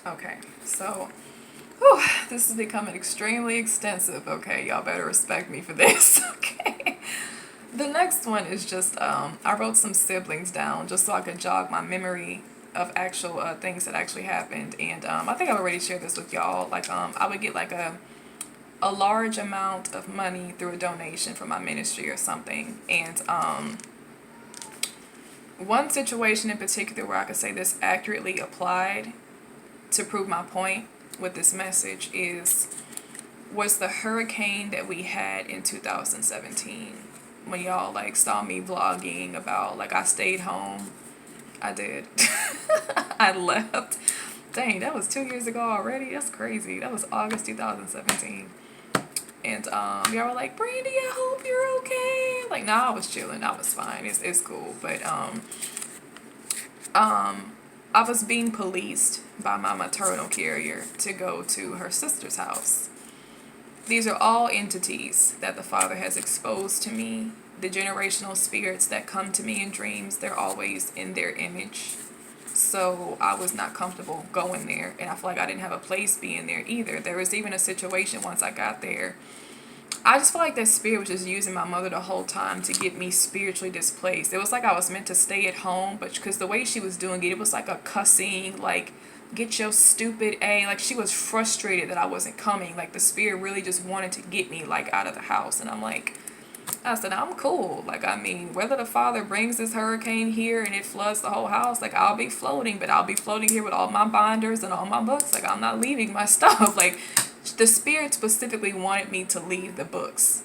Okay, so this is becoming extremely extensive. Okay, y'all better respect me for this. Okay. The next one is just I wrote some siblings down just so I could jog my memory of actual things that actually happened. And I think I've already shared this with y'all. Like I would get like a large amount of money through a donation from my ministry or something. And one situation in particular where I could say this accurately applied to prove my point with this message was the hurricane that we had in 2017, when y'all like saw me vlogging about like I stayed home. I did. I left. Dang, that was 2 years ago already. That's crazy. That was August 2017. And y'all were like, Brandy, I hope you're okay. Like, nah, I was chilling. I was fine. It's cool. But I was being policed by my maternal carrier to go to her sister's house. These are all entities that the Father has exposed to me. The generational spirits that come to me in dreams, they're always in their image. So I was not comfortable going there, and I feel like I didn't have a place being there either. There was even a situation once I got there. I just feel like that spirit was just using my mother the whole time to get me spiritually displaced. It was like I was meant to stay at home, but because the way she was doing it, it was like a cussing, like, get your stupid A. Like, she was frustrated that I wasn't coming. Like, the spirit really just wanted to get me, like, out of the house. And I said, I'm cool. Like, I mean, whether the Father brings this hurricane here and it floods the whole house, like, I'll be floating, but I'll be floating here with all my binders and all my books. Like, I'm not leaving my stuff. Like, the spirit specifically wanted me to leave the books,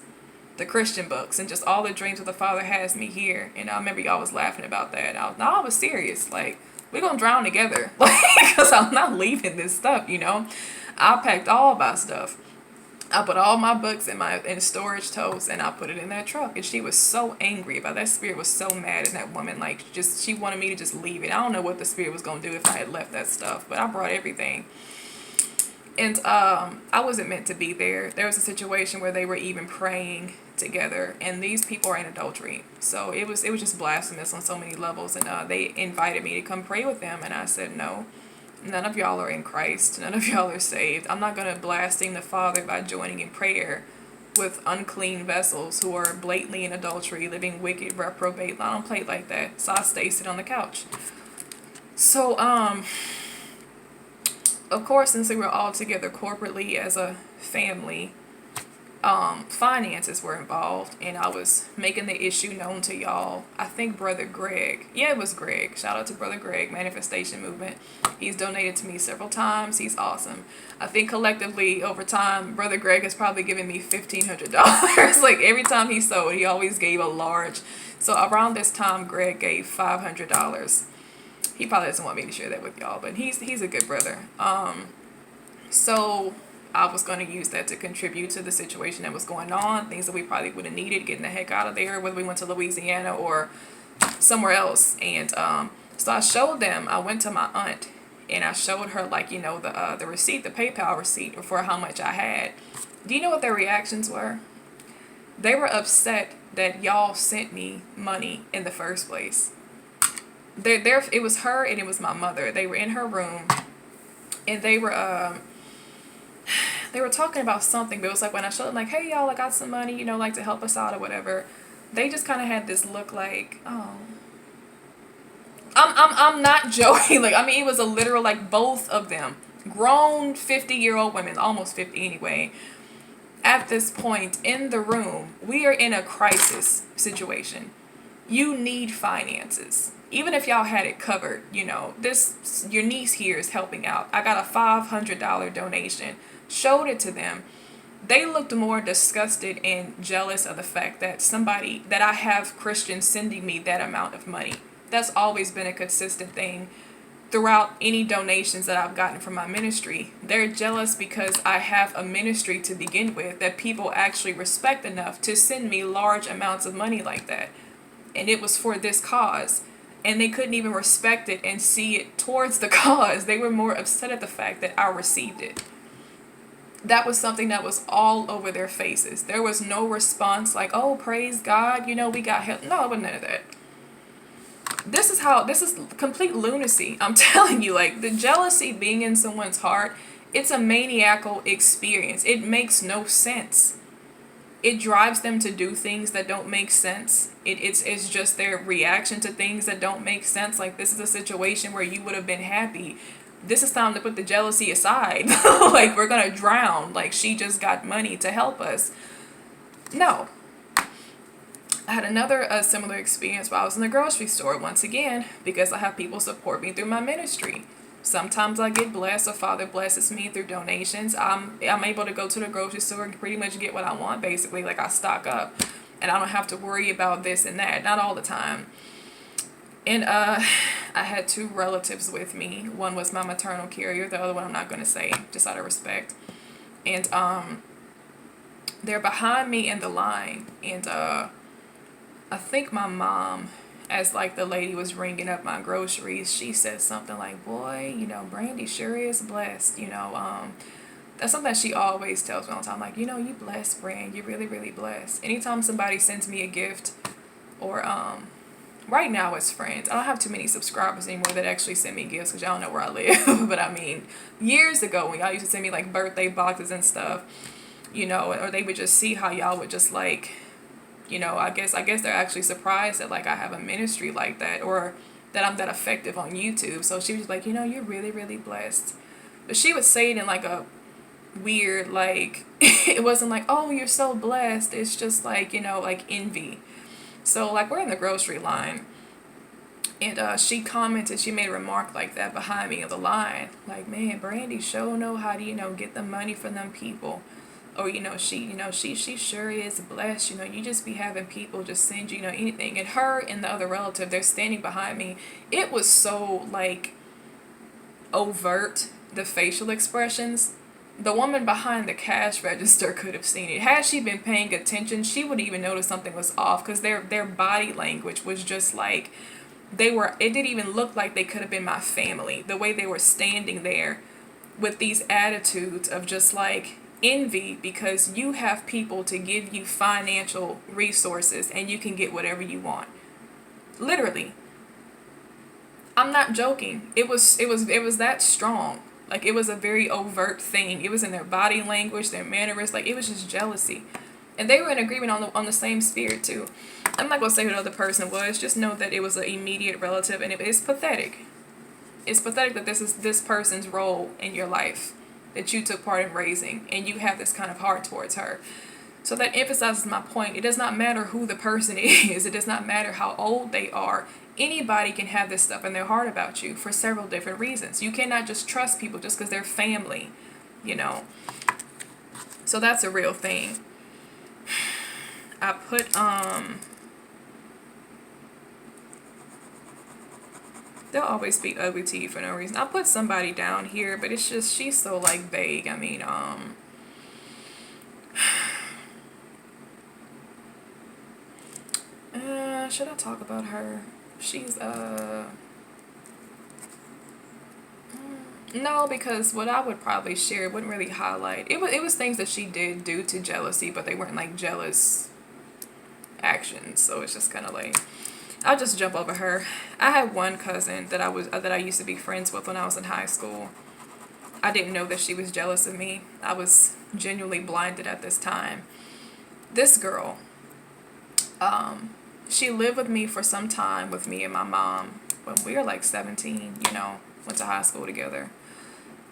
the Christian books, and just all the dreams that the Father has me here. And I remember y'all was laughing about that. I was serious. Like, we're gonna drown together. Like, because I'm not leaving this stuff, you know. I packed all my stuff. I put all my books in storage totes, and I put it in that truck. And she was so angry about that. Spirit was so mad at that woman. Like, just she wanted me to just leave it. I don't know what the spirit was gonna do if I had left that stuff, but I brought everything. And I wasn't meant to be there. There was a situation where they were even praying together, and these people are in adultery. So it was just blasphemous on so many levels. And they invited me to come pray with them, and I said no. None of y'all are in Christ. None of y'all are saved. I'm not going to blaspheme the Father by joining in prayer with unclean vessels who are blatantly in adultery, living wicked, reprobate. I don't play like that. So I stay sit on the couch. So of course, since we were all together corporately as a family, finances were involved, and I was making the issue known to y'all. I think Brother Greg, yeah, it was Greg. Shout out to Brother Greg, Manifestation Movement. He's donated to me several times. He's awesome. I think collectively over time, Brother Greg has probably given me $1,500. Like, every time he sold, he always gave a large. So around this time, Greg gave $500. He probably doesn't want me to share that with y'all, but he's a good brother. So I was going to use that to contribute to the situation that was going on, things that we probably would have needed, getting the heck out of there, whether we went to Louisiana or somewhere else. And so I showed them, I went to my aunt, and I showed her, like, you know, the receipt, the PayPal receipt for how much I had. Do you know what their reactions were? They were upset that y'all sent me money in the first place. It was her and it was my mother. They were in her room, and they were talking about something, but it was like when I showed them, like, hey y'all, I got some money, you know, like to help us out or whatever. They just kind of had this look like, oh, I'm not joking. Like, I mean, it was a literal, like, both of them, grown 50-year-old women, almost 50 anyway. At this point in the room, we are in a crisis situation. You need finances. Even if y'all had it covered, you know, your niece here is helping out. I got a $500 donation, showed it to them. They looked more disgusted and jealous of the fact that I have Christians sending me that amount of money. That's always been a consistent thing throughout any donations that I've gotten from my ministry. They're jealous because I have a ministry to begin with that people actually respect enough to send me large amounts of money like that. And it was for this cause. And they couldn't even respect it and see it towards the cause. They were more upset at the fact that I received it. That was something that was all over their faces. There was no response like, oh, praise God, you know, we got help. No, it wasn't none of that. this is complete lunacy. I'm telling you, like, the jealousy being in someone's heart, it's a maniacal experience. It makes no sense. It drives them to do things that don't make sense. It's just their reaction to things that don't make sense. Like, this is a situation where you would have been happy. This is time to put the jealousy aside. Like, we're gonna drown. Like, she just got money to help us. No. I had another similar experience while I was in the grocery store, once again, because I have people support me through my ministry. Sometimes I get blessed, or Father blesses me through donations. I'm able to go to the grocery store and pretty much get what I want, basically. Like, I stock up, and I don't have to worry about this and that. Not all the time. And I had two relatives with me. One was my maternal carrier. The other one I'm not going to say, just out of respect. And they're behind me in the line. And I think my mom, as like the lady was ringing up my groceries, she said something like, boy, you know, Brandy sure is blessed, you know. That's something that she always tells me all the time, like, you know, you blessed, Brand, you're really, really blessed. Anytime somebody sends me a gift, or right now it's friends. I don't have too many subscribers anymore that actually send me gifts, because y'all know where I live. But I mean, years ago when y'all used to send me like birthday boxes and stuff, you know, or they would just see how y'all would just like, you know, I guess they're actually surprised that like I have a ministry like that, or that I'm that effective on YouTube. So she was like, you know, you're really, really blessed. But she would say it in like a weird, like, it wasn't like, oh, you're so blessed. It's just like, you know, like envy. So like, we're in the grocery line, and she commented, she made a remark like that behind me in the line, like, man, Brandy sure know how to, you know, get the money from them people. Or, you know, she sure is blessed. You know, you just be having people just send you, you know, anything. And her and the other relative, they're standing behind me. It was so, like, overt, the facial expressions. The woman behind the cash register could have seen it. Had she been paying attention, she would even notice something was off, because their body language was just like, it didn't even look like they could have been my family. The way they were standing there with these attitudes of just like, envy, because you have people to give you financial resources and you can get whatever you want. Literally. I'm not joking. It was that strong. Like, it was a very overt thing. It was in their body language, their manners, like, it was just jealousy. And they were in agreement on the same spirit too. I'm not gonna say who the other person was, just know that it was an immediate relative, and it's pathetic. It's pathetic that this is this person's role in your life that you took part in raising, and you have this kind of heart towards her. So that emphasizes my point. It does not matter who the person is. It does not matter how old they are. Anybody can have this stuff in their heart about you for several different reasons. You cannot just trust people just because they're family, you know. So that's a real thing. I put, they'll always be ugly to you for no reason. I put somebody down here, but it's just, she's so like vague. I mean, should I talk about her? She's, no, because what I would probably share wouldn't really highlight. It was things that she did due to jealousy, but they weren't like jealous actions. So it's just kind of like, I'll just jump over her. I had one cousin that I used to be friends with when I was in high school. I didn't know that she was jealous of me. I was genuinely blinded at this time. This girl, she lived with me for some time, with me and my mom, when we were like 17, you know, went to high school together.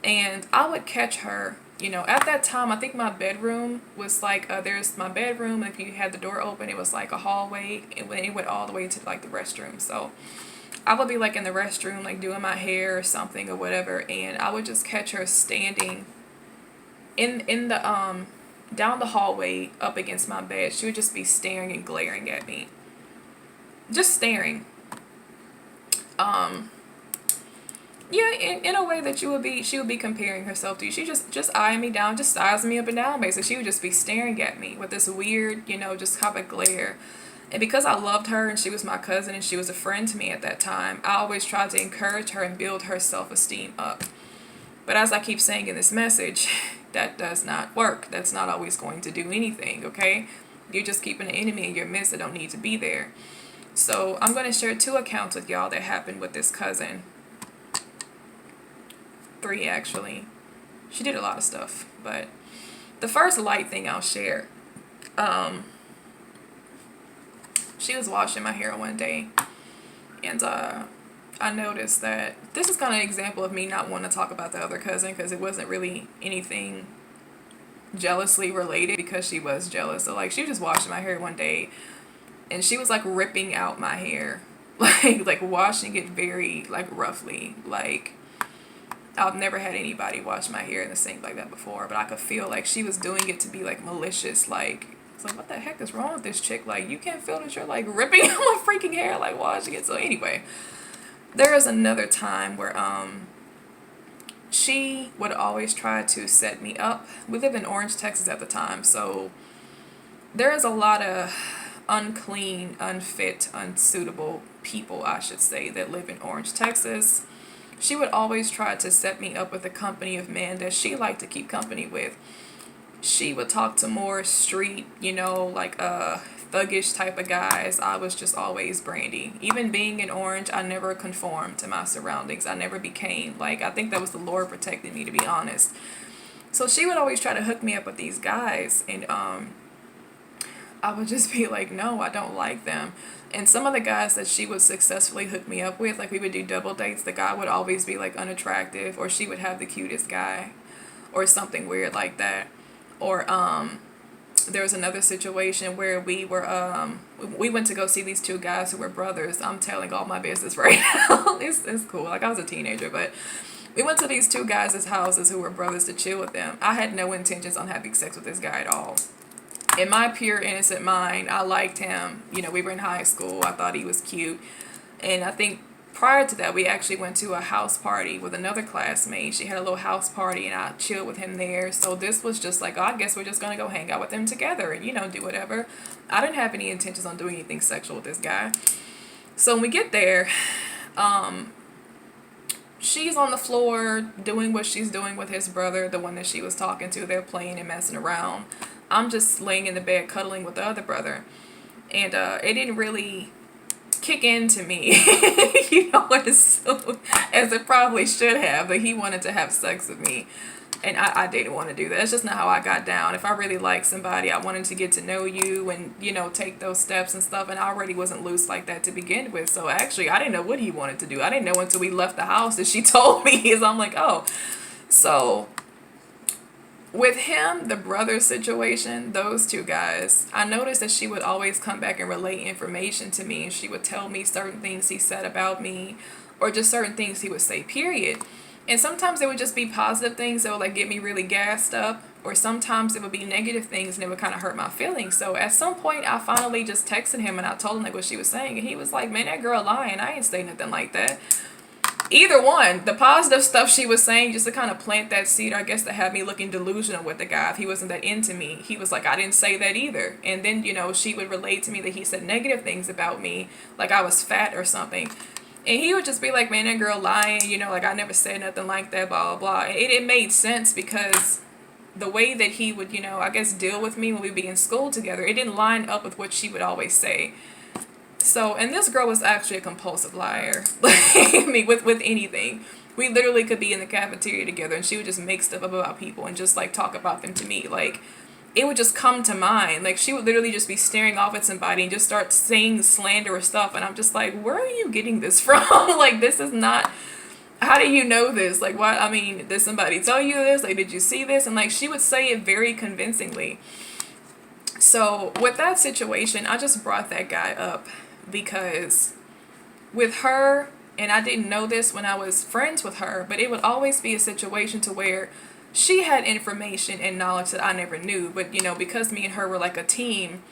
And I would catch her, you know, at that time, I think my bedroom was like, there's my bedroom, and if you had the door open, it was like a hallway, and it went all the way to like the restroom. So I would be like in the restroom, like doing my hair or something or whatever, and I would just catch her standing in the, down the hallway up against my bed. She would just be staring and glaring at me. Just staring. Yeah, in a way that she would be comparing herself to you. She just eyeing me down, just sizing me up and down, basically. She would just be staring at me with this weird, you know, just kind of glare. And because I loved her and she was my cousin and she was a friend to me at that time, I always tried to encourage her and build her self-esteem up. But as I keep saying in this message, that does not work. That's not always going to do anything, okay? You're just keeping an enemy in your midst that don't need to be there. So I'm going to share 2 accounts with y'all that happened with this cousin. 3 actually. She did a lot of stuff, but the first light thing I'll share. She was washing my hair one day, and I noticed that this is kind of an example of me not wanting to talk about the other cousin because it wasn't really anything jealously related, because she was jealous. So like, she was just washing my hair one day, and she was like ripping out my hair, like washing it very like roughly. Like, I've never had anybody wash my hair in the sink like that before, but I could feel like she was doing it to be like malicious. Like, it's like, what the heck is wrong with this chick? Like, you can't feel that you're like ripping out my freaking hair, like washing it. So anyway, there is another time where she would always try to set me up. We lived in Orange, Texas at the time, so there is a lot of unclean, unfit, unsuitable people, I should say, that live in Orange, Texas. She would always try to set me up with a company of men that she liked to keep company with. She would talk to more street, like thuggish type of guys. I was just always Brandy. Even being in Orange, I never conformed to my surroundings. I never became, like, I think that was the Lord protecting me, to be honest. So she would always try to hook me up with these guys, and I would just be like, no, I don't like them. And some of the guys that she would successfully hook me up with, like we would do double dates, the guy would always be like unattractive, or she would have the cutest guy, or something weird like that. Or there was another situation where we went to go see these 2 guys who were brothers. I'm telling all my business right now. It's cool. Like, I was a teenager, but we went to these 2 guys' houses who were brothers to chill with them. I had no intentions on having sex with this guy at all. In my pure innocent mind, I liked him. We were in high school. I thought he was cute. And I think prior to that, we actually went to a house party with another classmate. She had a little house party, and I chilled with him there. So this was just like, oh, I guess we're just going to go hang out with them together and, do whatever. I didn't have any intentions on doing anything sexual with this guy. So when we get there, she's on the floor doing what she's doing with his brother, the one that she was talking to. They're playing and messing around. I'm just laying in the bed cuddling with the other brother. And it didn't really kick into me, as it probably should have, that he wanted to have sex with me. And I didn't want to do that. That's just not how I got down. If I really liked somebody, I wanted to get to know you and, take those steps and stuff. And I already wasn't loose like that to begin with. So actually, I didn't know what he wanted to do. I didn't know until we left the house that she told me. So I'm like, oh. So with him, the brother situation, those 2 guys, I noticed that she would always come back and relate information to me, and she would tell me certain things he said about me, or just certain things he would say, period. And sometimes it would just be positive things that would like get me really gassed up, or sometimes it would be negative things and it would kind of hurt my feelings. So at some point, I finally just texted him and I told him like what she was saying, and he was like, man, that girl lying. I ain't say nothing like that. Either one, the positive stuff she was saying just to kind of plant that seed, I guess, to have me looking delusional with the guy. If he wasn't that into me, he was like, I didn't say that either. And then, she would relate to me that he said negative things about me, like I was fat or something. And he would just be like, man, that girl lying, like I never said nothing like that, blah, blah, blah. And it made sense because the way that he would, I guess, deal with me when we'd be in school together, it didn't line up with what she would always say. So, and this girl was actually a compulsive liar. I mean, with anything. We literally could be in the cafeteria together and she would just make stuff up about people and just like talk about them to me. Like, it would just come to mind. Like, she would literally just be staring off at somebody and just start saying slanderous stuff. And I'm just like, where are you getting this from? Like, this is not, how do you know this? Like, why? I mean, did somebody tell you this? Like, did you see this? And like, she would say it very convincingly. So with that situation, I just brought that guy up because with her, and I didn't know this when I was friends with her, but it would always be a situation to where she had information and knowledge that I never knew. But, because me and her were like a team,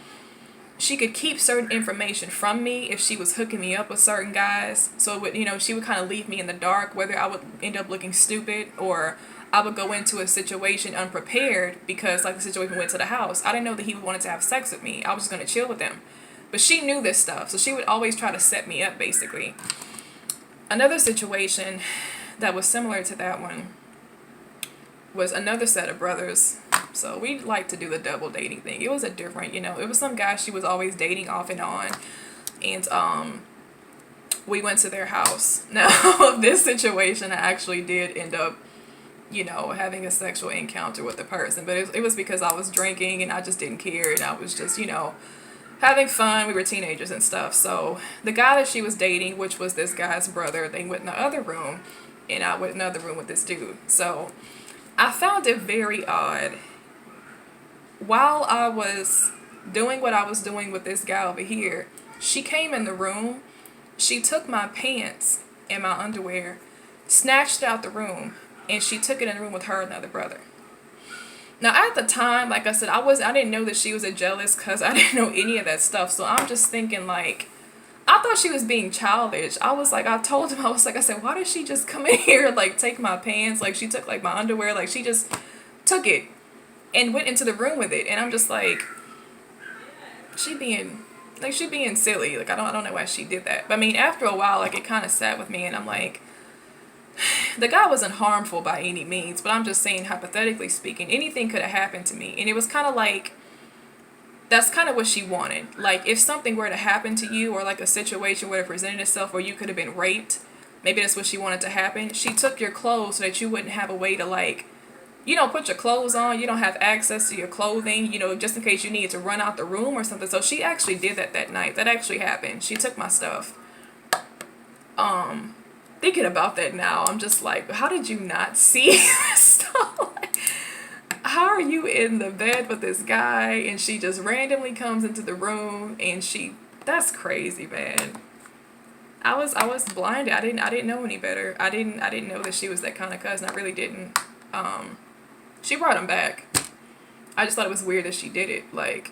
she could keep certain information from me if she was hooking me up with certain guys. So it would, she would kind of leave me in the dark, whether I would end up looking stupid or I would go into a situation unprepared because, like, the situation went to the house. I didn't know that he wanted to have sex with me. I was just going to chill with him. But she knew this stuff, so she would always try to set me up, basically. Another situation that was similar to that one was another set of brothers. So we like to do the double dating thing. It was a different, it was some guy she was always dating off and on. And we went to their house. Now, this situation, I actually did end up, you know, having a sexual encounter with the person, but it was because I was drinking and I just didn't care, and I was just, you know, having fun. We were teenagers and stuff. So the guy that she was dating, which was this guy's brother, they went in the other room, and I went in another room with this dude. So I found it very odd. While I was doing what I was doing with this guy over here, she came in the room, she took my pants and my underwear, snatched it out the room, and she took it in the room with her and the other brother. Now, at the time, like I said, I didn't know that she was a jealous, because I didn't know any of that stuff. So I'm just thinking, like, I thought she was being childish. I was like, I told him, I said, why did she just come in here, like, take my pants? Like, she took, like, my underwear. Like, she just took it and went into the room with it. And I'm just like, she being silly. Like, I don't know why she did that. But I mean, after a while, like, it kind of sat with me, and I'm like, the guy wasn't harmful by any means, but I'm just saying, hypothetically speaking, anything could have happened to me. And it was kind of like, that's kind of what she wanted. Like, if something were to happen to you, or like a situation were to present itself where you could have been raped, maybe that's what she wanted to happen. She took your clothes so that you wouldn't have a way to, like, you don't put your clothes on, you don't have access to your clothing, you know, just in case you needed to run out the room or something. So she actually did that night. That actually happened. She took my stuff. Thinking about that now, I'm just like, how did you not see this stuff? Like, how are you in the bed with this guy and she just randomly comes into the room and that's crazy, man. I was blinded. I didn't know any better. I didn't know that she was that kind of cousin. I really didn't. She brought him back. I just thought it was weird that she did it. Like,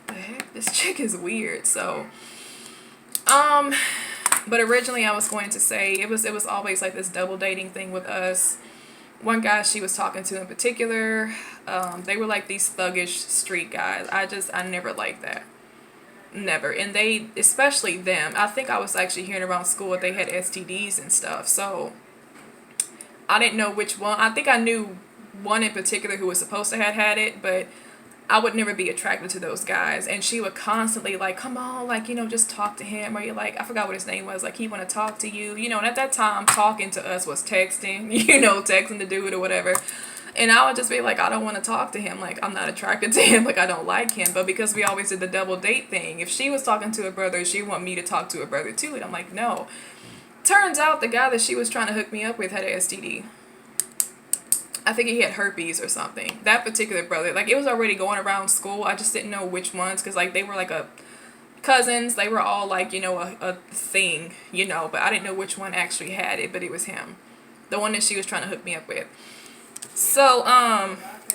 the heck? This chick is weird. So, but originally I was going to say it was always like this double dating thing with us. One guy she was talking to in particular, they were like these thuggish street guys. I never liked that. Never. And they, especially them, I think I was actually hearing around school that they had STDs and stuff. So I didn't know which one. I think I knew one in particular who was supposed to have had it, but I would never be attracted to those guys. And she would constantly like, come on, like, you know, just talk to him. Or you're like, I forgot what his name was. Like, he want to talk to you, you know. And at that time, talking to us was texting, you know, texting the dude or whatever. And I would just be like, I don't want to talk to him. Like, I'm not attracted to him. Like, I don't like him. But because we always did the double date thing, if she was talking to a brother, she want me to talk to a brother too. And I'm like, no. Turns out the guy that she was trying to hook me up with had an STD. I think he had herpes or something. That particular brother, like, it was already going around school. I just didn't know which ones, because, like, they were, like, cousins. They were all, like, you know, a thing, you know. But I didn't know which one actually had it, but it was him. The one that she was trying to hook me up with. So,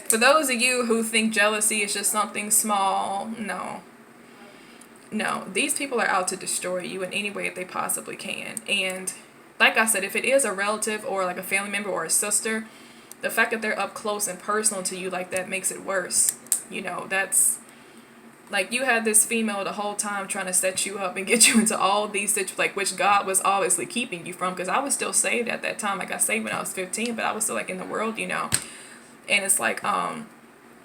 for those of you who think jealousy is just something small, no. No, these people are out to destroy you in any way that they possibly can. And, like I said, if it is a relative or, like, a family member or a sister, the fact that they're up close and personal to you like that makes it worse. You know, that's, like, you had this female the whole time trying to set you up and get you into all these situations, like, which God was obviously keeping you from, because I was still saved at that time. Like, I saved when I was 15, but I was still, like, in the world, you know. And it's like,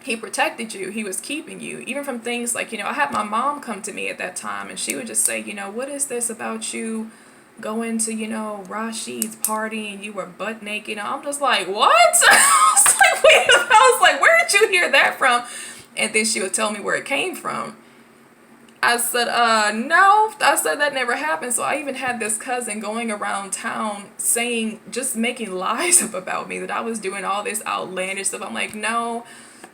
he protected you. He was keeping you, even from things like, you know, I had my mom come to me at that time, and she would just say, you know, what is this about you going to, you know, Rashid's party and you were butt naked? And I'm just like, what? I was like, where did you hear that from? And then she would tell me where it came from. I said, no. I said that never happened. So I even had this cousin going around town saying, just making lies up about me, that I was doing all this outlandish stuff. I'm like, no.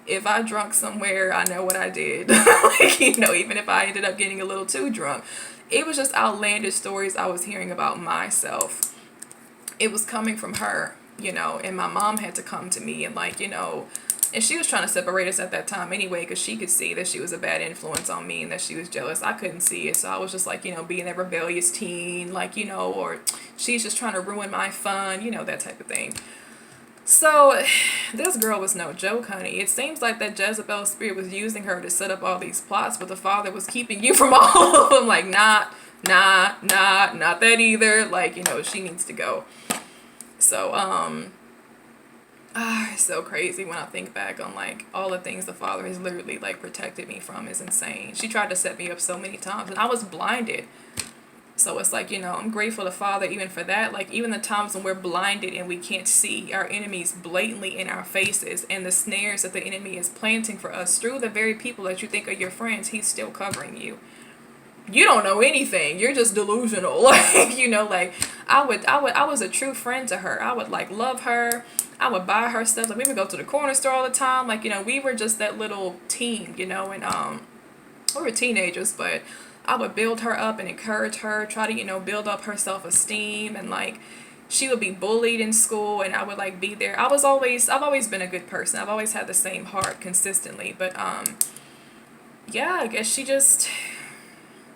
If I drunk somewhere, I know what I did. Like, you know, even if I ended up getting a little too drunk. It was just outlandish stories I was hearing about myself. It was coming from her, you know, and my mom had to come to me and, like, you know, and she was trying to separate us at that time anyway, because she could see that she was a bad influence on me and that she was jealous. I couldn't see it. So I was just like, you know, being that rebellious teen, like, you know, or she's just trying to ruin my fun, you know, that type of thing. So this girl was no joke, honey. It seems like that Jezebel spirit was using her to set up all these plots, but the Father was keeping you from all of them. Like, not that either. Like, you know, she needs to go. So, It's so crazy when I think back on like all the things the Father has literally like protected me from. Is insane. She tried to set me up so many times and I was blinded. So it's like, I'm grateful to Father even for that. Like even the times when we're blinded and we can't see our enemies blatantly in our faces and the snares that the enemy is planting for us through the very people that you think are your friends, he's still covering you. You don't know anything. You're just delusional. Like, like I was a true friend to her. I would like love her. I would buy her stuff. Like we would go to the corner store all the time. Like, we were just that little team, and we were teenagers, but I would build her up and encourage her, try to, build up her self-esteem, and like she would be bullied in school and I would like be there. I've always been a good person. I've always had the same heart consistently. But yeah, I guess she just,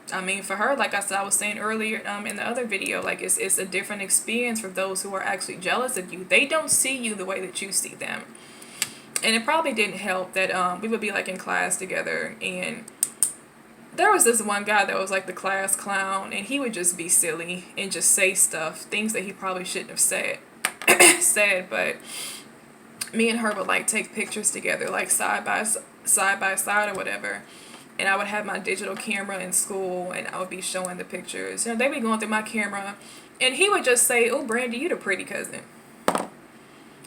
for her, like I was saying earlier in the other video, like it's a different experience for those who are actually jealous of you. They don't see you the way that you see them. And it probably didn't help that we would be like in class together, and there was this one guy that was like the class clown, and he would just be silly and just say things that he probably shouldn't have said. But me and her would like take pictures together, like side by side or whatever. And I would have my digital camera in school, and I would be showing the pictures. They'd be going through my camera, and he would just say, "Oh, Brandy, you the pretty cousin."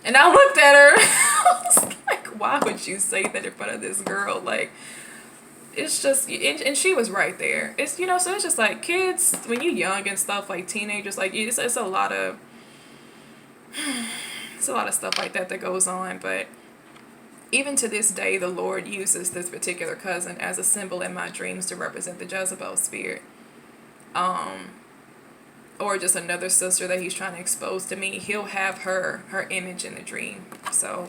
And I looked at her. I was like, "Why would you say that in front of this girl?" Like, it's just, and she was right there. It's, so it's just like kids, when you're young and stuff, like teenagers, like it's a lot of, it's a lot of stuff like that goes on. But even to this day, the Lord uses this particular cousin as a symbol in my dreams to represent the Jezebel spirit. Or just another sister that he's trying to expose to me. He'll have her image in the dream. So,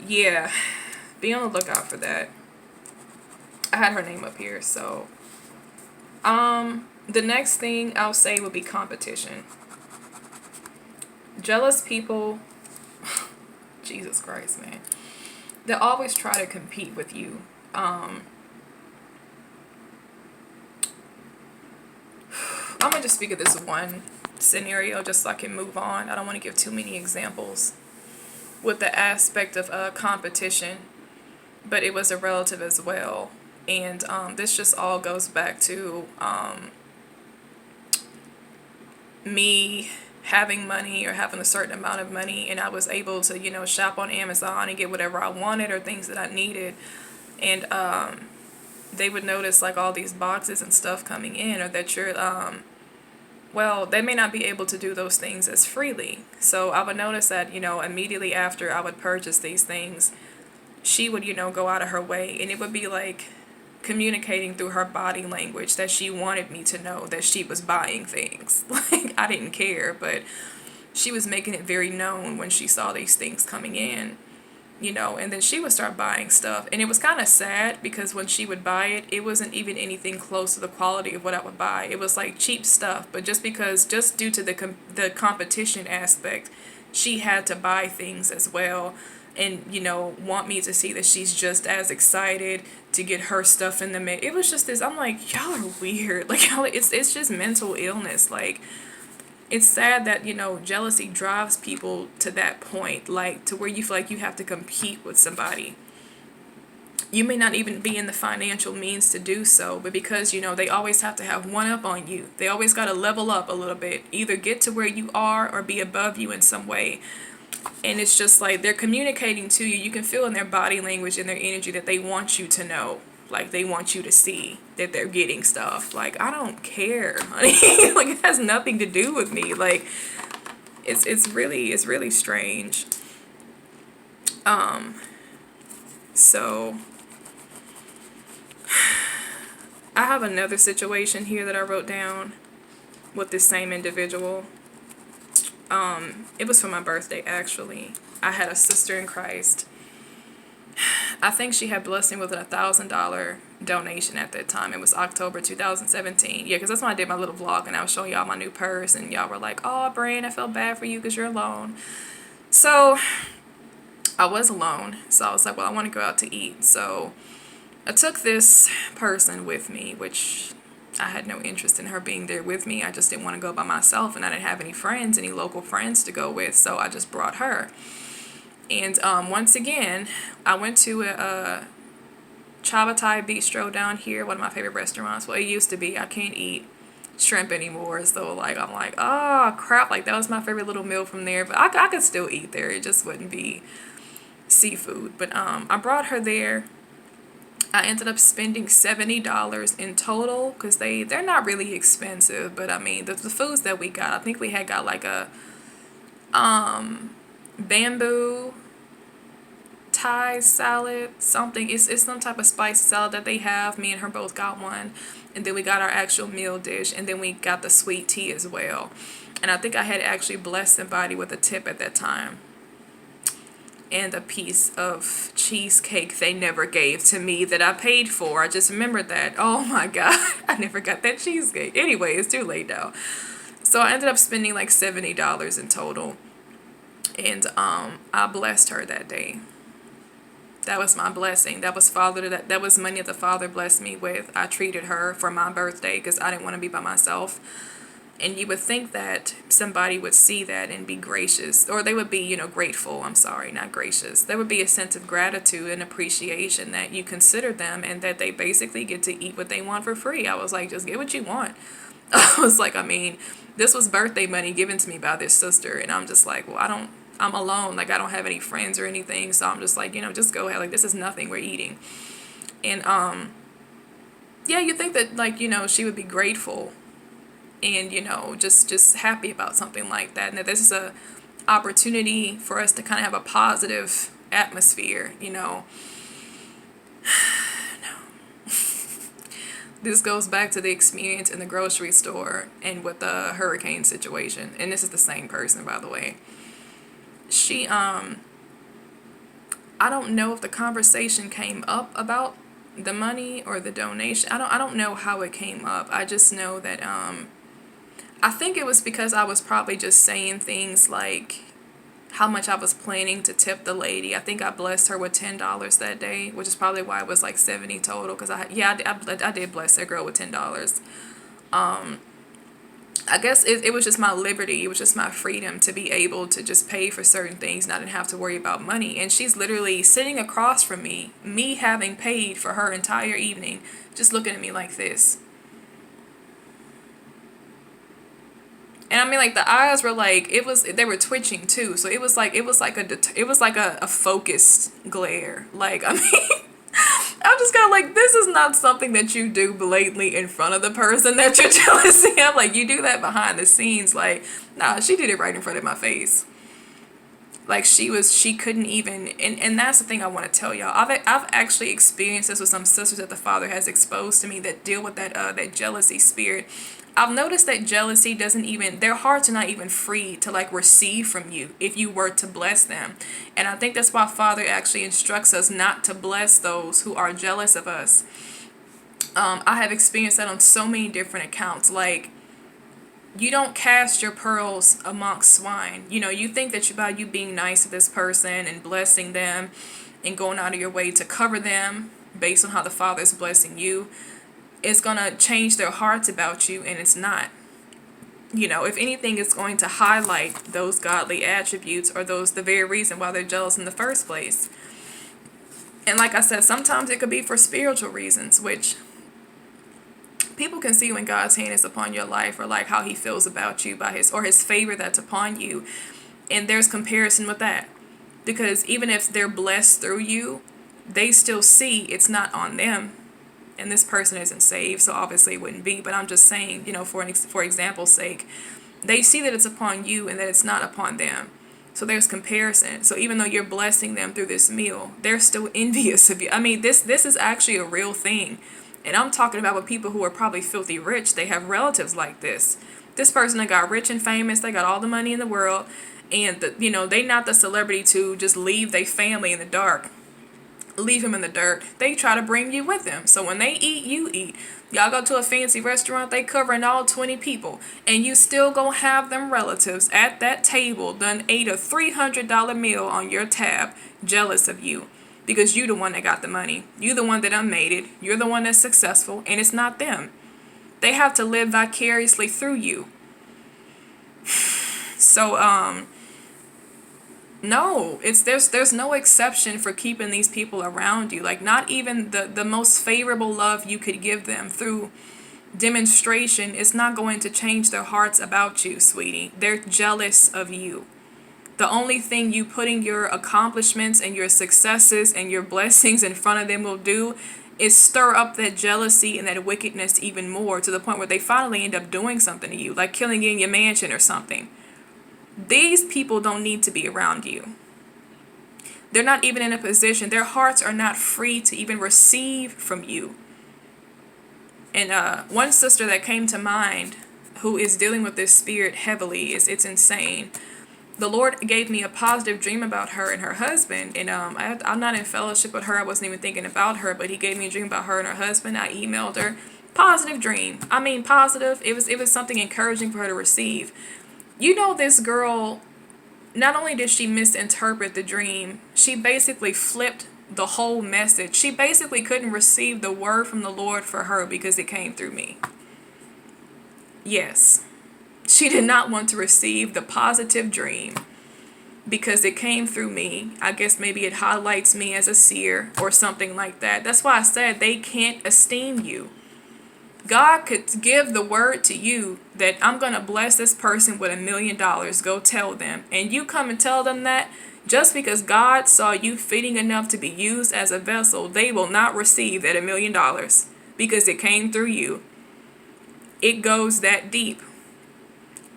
yeah, be on the lookout for that. I had her name up here. So, the next thing I'll say would be competition. Jealous people, Jesus Christ, man. They always try to compete with you. I'm going to just speak of this one scenario just so I can move on. I don't want to give too many examples with the aspect of competition, but it was a relative as well. And this just all goes back to me having money or having a certain amount of money, and I was able to, shop on Amazon and get whatever I wanted or things that I needed. And they would notice like all these boxes and stuff coming in, or that you're, well, they may not be able to do those things as freely. So I would notice that, immediately after I would purchase these things, she would, go out of her way, and it would be like communicating through her body language that she wanted me to know that she was buying things. Like, I didn't care, but she was making it very known when she saw these things coming in, and then she would start buying stuff. And it was kind of sad because when she would buy it, it wasn't even anything close to the quality of what I would buy. It was like cheap stuff, but just due to the competition aspect, she had to buy things as well. And, want me to see that she's just as excited to get her stuff in the mix. It was just this, I'm like, y'all are weird. Like, it's just mental illness. Like, it's sad that, jealousy drives people to that point, like, to where you feel like you have to compete with somebody. You may not even be in the financial means to do so, but because, they always have to have one up on you. They always got to level up a little bit, either get to where you are or be above you in some way. And it's just like they're communicating to you. You can feel in their body language and their energy that they want you to know. Like, they want you to see that they're getting stuff. Like, I don't care, honey. Like, it has nothing to do with me. Like, it's really strange. So I have another situation here that I wrote down with this same individual. It was for my birthday, actually. I had a sister in Christ. I think she had blessed me with a $1,000 donation at that time. It was October 2017. Yeah, because that's when I did my little vlog and I was showing y'all my new purse, and y'all were like, "Oh, Brain, I felt bad for you because you're alone." So I was alone. So I was like, well, I want to go out to eat. So I took this person with me, which I had no interest in her being there with me. I just didn't want to go by myself, and I didn't have any friends, any local friends to go with, so I just brought her. And once again, I went to a Chavatai Bistro down here, one of my favorite restaurants. Well, it used to be. I can't eat shrimp anymore, so like I'm like, oh crap, like that was my favorite little meal from there. But I could still eat there. It just wouldn't be seafood. But I brought her there. I ended up spending $70 in total because they're not really expensive, but I mean the foods that we got, I think we had got like a bamboo Thai salad, something. It's some type of spice salad that they have. Me and her both got one, and then we got our actual meal dish, and then we got the sweet tea as well. And I think I had actually blessed somebody with a tip at that time, and a piece of cheesecake they never gave to me that I paid for. I just remembered that. Oh my God, I never got that cheesecake. Anyway, it's too late now. So I ended up spending like $70 in total, and I blessed her that day. That was my blessing. That was that was money that the Father blessed me with. I treated her for my birthday because I didn't want to be by myself. And you would think that somebody would see that and be gracious, or they would be, grateful. I'm sorry, not gracious. There would be a sense of gratitude and appreciation that you consider them and that they basically get to eat what they want for free. I was like, just get what you want. I was like, this was birthday money given to me by this sister. And I'm just like, well, I'm alone. Like, I don't have any friends or anything. So I'm just like, just go ahead. Like, this is nothing we're eating. And, yeah, you think that, like, she would be grateful and, just happy about something like that. And that this is a opportunity for us to kind of have a positive atmosphere, No. This goes back to the experience in the grocery store and with the hurricane situation. And this is the same person, by the way. She, I don't know if the conversation came up about the money or the donation. I don't know how it came up. I just know that, I think it was because I was probably just saying things like how much I was planning to tip the lady. I think I blessed her with $10 that day, which is probably why it was like 70 total. Because I did bless that girl with $10. I guess it was just my liberty. It was just my freedom to be able to just pay for certain things and I didn't have to worry about money. And she's literally sitting across from me having paid for her entire evening, just looking at me like this. And I mean, like, the eyes were like, they were twitching too. So it was like a focused glare. Like, I mean, I'm just kind of like, this is not something that you do blatantly in front of the person that you're jealous of. Like, you do that behind the scenes. Like, nah, she did it right in front of my face. Like, she couldn't even, and that's the thing I want to tell y'all. I've actually experienced this with some sisters that the Father has exposed to me that deal with that jealousy spirit. I've noticed that jealousy their hearts are not even free to like receive from you if you were to bless them. And I think that's why Father actually instructs us not to bless those who are jealous of us. I have experienced that on so many different accounts. Like, you don't cast your pearls amongst swine. You think that by you being nice to this person and blessing them and going out of your way to cover them based on how the Father is blessing you, it's going to change their hearts about you, and it's not. If anything, it's going to highlight those godly attributes or the very reason why they're jealous in the first place. And like I said, sometimes it could be for spiritual reasons, which people can see when God's hand is upon your life, or like how he feels about you by his favor that's upon you. And there's comparison with that, because even if they're blessed through you, they still see it's not on them. And this person isn't saved, so obviously it wouldn't be. But I'm just saying, for example's sake, they see that it's upon you and that it's not upon them. So there's comparison. So even though you're blessing them through this meal, they're still envious of you. I mean, this is actually a real thing. And I'm talking about with people who are probably filthy rich. They have relatives like this. This person that got rich and famous, they got all the money in the world. And, they not the celebrity to just leave their family in the dark. Leave him in the dirt. They try to bring you with them. So when they eat, you eat. Y'all go to a fancy restaurant, they covering all 20 people. And you still gonna have them relatives at that table done ate a $300 meal on your tab, jealous of you. Because you the one that got the money. You the one that done made it. You're the one that's successful, and it's not them. They have to live vicariously through you. So, no, there's no exception for keeping these people around you. Like, not even the most favorable love you could give them through demonstration is not going to change their hearts about you, sweetie. They're jealous of you. The only thing you putting your accomplishments and your successes and your blessings in front of them will do is stir up that jealousy and that wickedness even more, to the point where they finally end up doing something to you, like killing you in your mansion or something. These people don't need to be around you. They're not even in a position, their hearts are not free to even receive from you. And one sister that came to mind who is dealing with this spirit heavily, it's insane. The Lord gave me a positive dream about her and her husband, and I'm not in fellowship with her. I wasn't even thinking about her, but he gave me a dream about her and her husband. I emailed her. Positive dream. I mean, positive. It was something encouraging for her to receive. You know, this girl, not only did she misinterpret the dream, she basically flipped the whole message. She basically couldn't receive the word from the Lord for her because it came through me. Yes. She did not want to receive the positive dream because it came through me. I guess maybe it highlights me as a seer or something like that. That's why I said they can't esteem you. God could give the word to you that I'm going to bless this person with $1 million. Go tell them. And you come and tell them that, just because God saw you fitting enough to be used as a vessel, they will not receive that $1 million because it came through you. It goes that deep.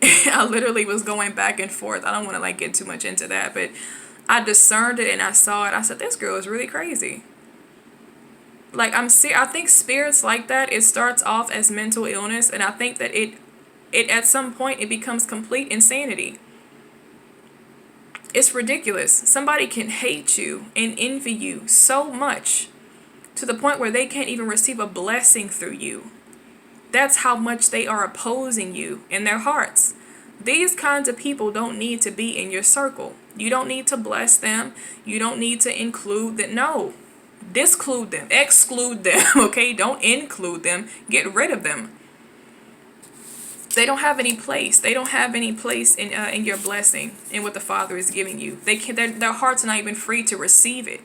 I literally was going back and forth. I don't want to get too much into that, but I discerned it and I saw it. I said, this girl is really crazy. I think spirits like that, it starts off as mental illness, and I think that it at some point it becomes complete insanity. It's ridiculous. Somebody can hate you and envy you so much to the point where they can't even receive a blessing through you. That's how much they are opposing you in their hearts. These kinds of people don't need to be in your circle. You don't need to bless them. You don't need to include them. No. Disclude them. Exclude them. Okay? Don't include them. Get rid of them. They don't have any place. They don't have any place in your blessing, in what the Father is giving you. Their hearts are not even free to receive it.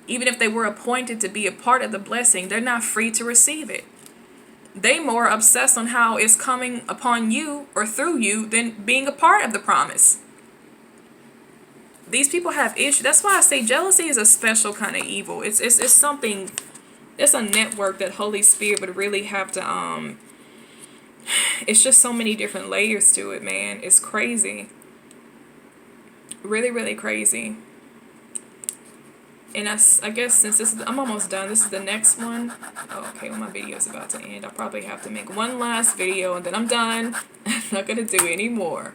Even if they were appointed to be a part of the blessing, they're not free to receive it. They more obsessed on how it's coming upon you or through you than being a part of the promise. These people have issues. That's why I say jealousy is a special kind of evil. It's something. It's a network that Holy Spirit would really have to It's just so many different layers to it, man. It's crazy. Really, really crazy. And I guess since I'm almost done. This is the next one. Oh, okay, well, my video is about to end. I'll probably have to make one last video and then I'm done. I'm not going to do any more.